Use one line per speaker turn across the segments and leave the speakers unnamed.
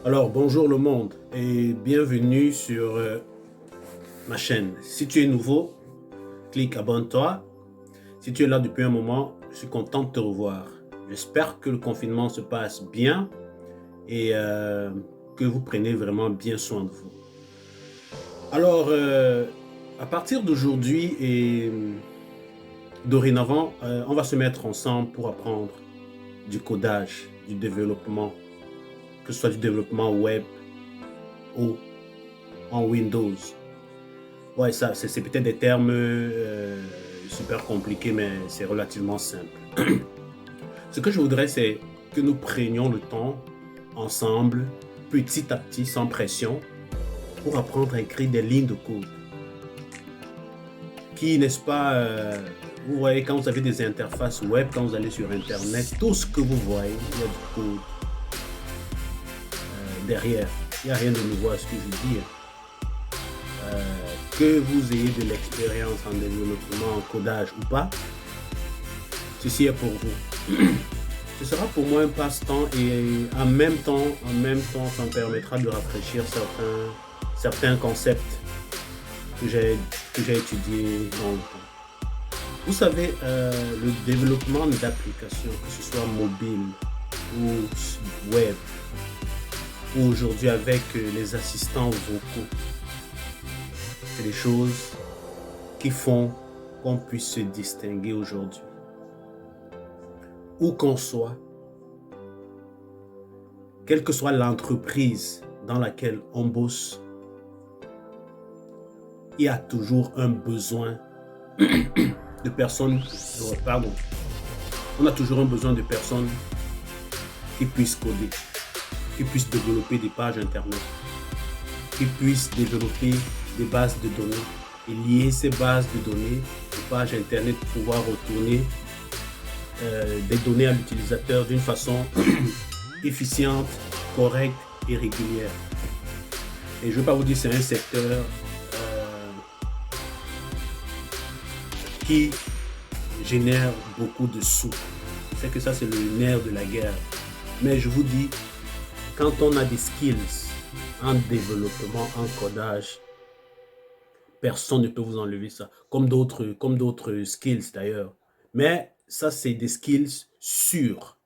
Alors, bonjour le monde et bienvenue sur ma chaîne. Si tu es nouveau, clique abonne-toi. Si tu es là depuis un moment, je suis content de te revoir. J'espère que le confinement se passe bien et que vous prenez vraiment bien soin de vous. Alors, à partir d'aujourd'hui et dorénavant, on va se mettre ensemble pour apprendre du codage, du développement, que ce soit du développement web ou en Windows. Ouais, ça, c'est peut-être des termes super compliqués, mais c'est relativement simple. Ce que je voudrais, c'est que nous prenions le temps ensemble, petit à petit, sans pression, pour apprendre à écrire des lignes de code. Qui, n'est-ce pas, vous voyez, quand vous avez des interfaces web, quand vous allez sur Internet, tout ce que vous voyez, il y a du code derrière. Il n'y a rien de nouveau à ce que je dis. Que vous ayez de l'expérience en développement, en codage ou pas, ceci est pour vous. Ce sera pour moi un passe-temps et ça me permettra de rafraîchir certains concepts que j'ai étudiés dans le temps. Vous savez, le développement d'applications, que ce soit mobile ou web, ou aujourd'hui avec les assistants vocaux, c'est des choses qui font qu'on puisse se distinguer aujourd'hui. Où qu'on soit, quelle que soit l'entreprise dans laquelle on bosse, il y a toujours un besoin de personnes, pardon, on a toujours un besoin de personnes qui puissent coder, qui puissent développer des pages internet, qui puissent développer des bases de données et lier ces bases de données aux pages internet pour pouvoir retourner des données à l'utilisateur d'une façon efficiente, correcte et régulière. Et je ne veux pas vous dire c'est un secteur qui génère beaucoup de sous. C'est que ça, c'est le nerf de la guerre. Mais je vous dis, quand on a des skills en développement, en codage, personne ne peut vous enlever ça. Comme d'autres skills d'ailleurs. Mais ça, c'est des skills sûrs.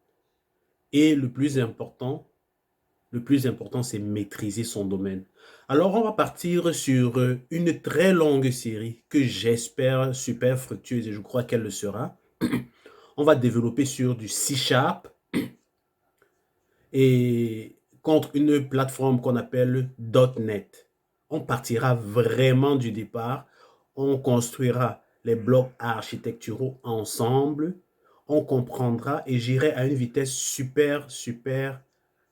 Et le plus important, c'est maîtriser son domaine. Alors, on va partir sur une très longue série que j'espère super fructueuse et je crois qu'elle le sera. On va développer sur du C# et contre une plateforme qu'on appelle .NET. On partira vraiment du départ. On construira les blocs architecturaux ensemble. On comprendra et j'irai à une vitesse super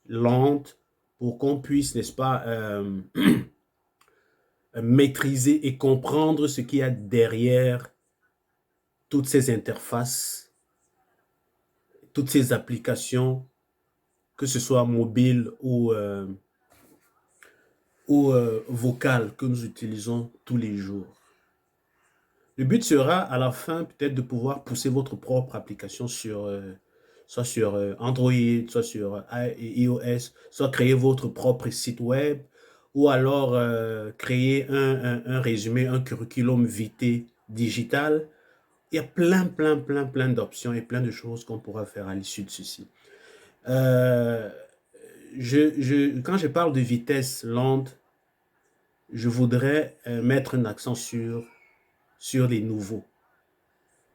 lente pour qu'on puisse, n'est-ce pas, maîtriser et comprendre ce qu'il y a derrière toutes ces interfaces, toutes ces applications, que ce soit mobile ou vocale que nous utilisons tous les jours. Le but sera à la fin peut-être de pouvoir pousser votre propre application soit sur Android, soit sur iOS, soit créer votre propre site web ou alors créer un résumé, un curriculum vitae digital. Il y a plein d'options et plein de choses qu'on pourra faire à l'issue de ceci. Euh, quand je parle de vitesse lente, je voudrais mettre un accent sur les nouveaux,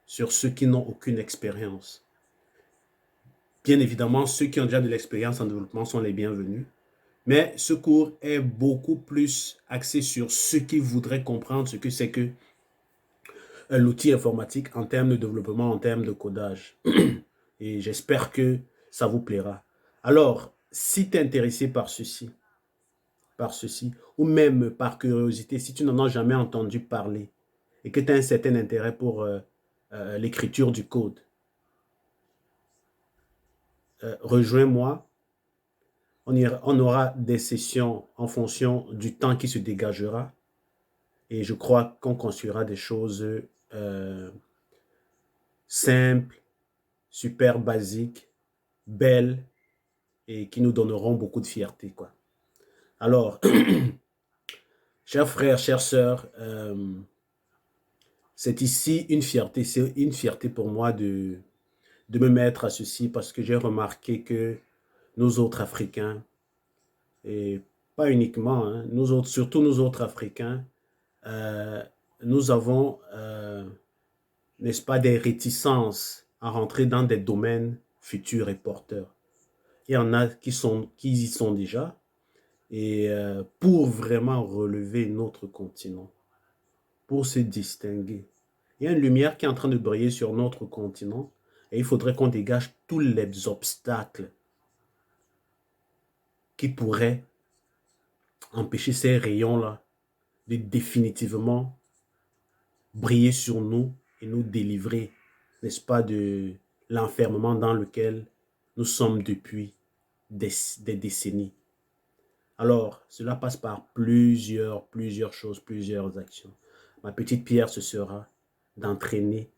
sur ceux qui n'ont aucune expérience. Bien évidemment, ceux qui ont déjà de l'expérience en développement sont les bienvenus, mais ce cours est beaucoup plus axé sur ceux qui voudraient comprendre ce que c'est que l'outil informatique en termes de développement, en termes de codage. Et j'espère que ça vous plaira. Alors, si tu es intéressé par ceci, ou même par curiosité, si tu n'en as jamais entendu parler et que tu as un certain intérêt pour l'écriture du code, rejoins-moi. On aura des sessions en fonction du temps qui se dégagera et je crois qu'on construira des choses simples, super basiques, belles et qui nous donneront beaucoup de fierté, quoi. Alors, chers frères, chères sœurs, c'est ici une fierté. C'est une fierté pour moi de me mettre à ceci parce que j'ai remarqué que nous autres Africains, et pas uniquement, hein, nous autres, surtout nous autres Africains, euh, nous avons, n'est-ce pas, des réticences à rentrer dans des domaines futurs et porteurs. Il y en a qui y sont déjà, et pour vraiment relever notre continent, pour se distinguer. Il y a une lumière qui est en train de briller sur notre continent et il faudrait qu'on dégage tous les obstacles qui pourraient empêcher ces rayons-là de définitivement briller sur nous et nous délivrer, n'est-ce pas, de l'enfermement dans lequel nous sommes depuis des décennies. Alors, cela passe par plusieurs choses, plusieurs actions. Ma petite pierre, ce sera d'entraîner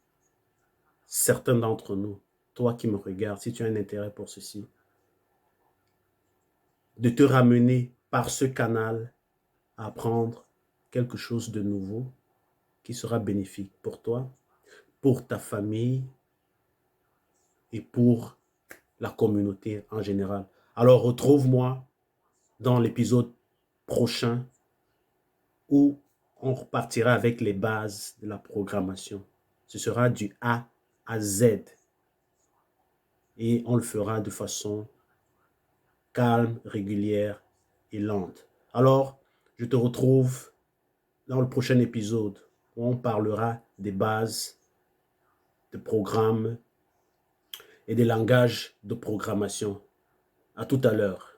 certains d'entre nous, toi qui me regardes, si tu as un intérêt pour ceci, de te ramener par ce canal à apprendre quelque chose de nouveau qui sera bénéfique pour toi, pour ta famille et pour la communauté en général. Alors, retrouve-moi dans l'épisode prochain où on repartira avec les bases de la programmation. Ce sera du A à Z et on le fera de façon calme, régulière et lente. Alors, je te retrouve dans le prochain épisode où on parlera des bases de programmes et des langages de programmation. À tout à l'heure.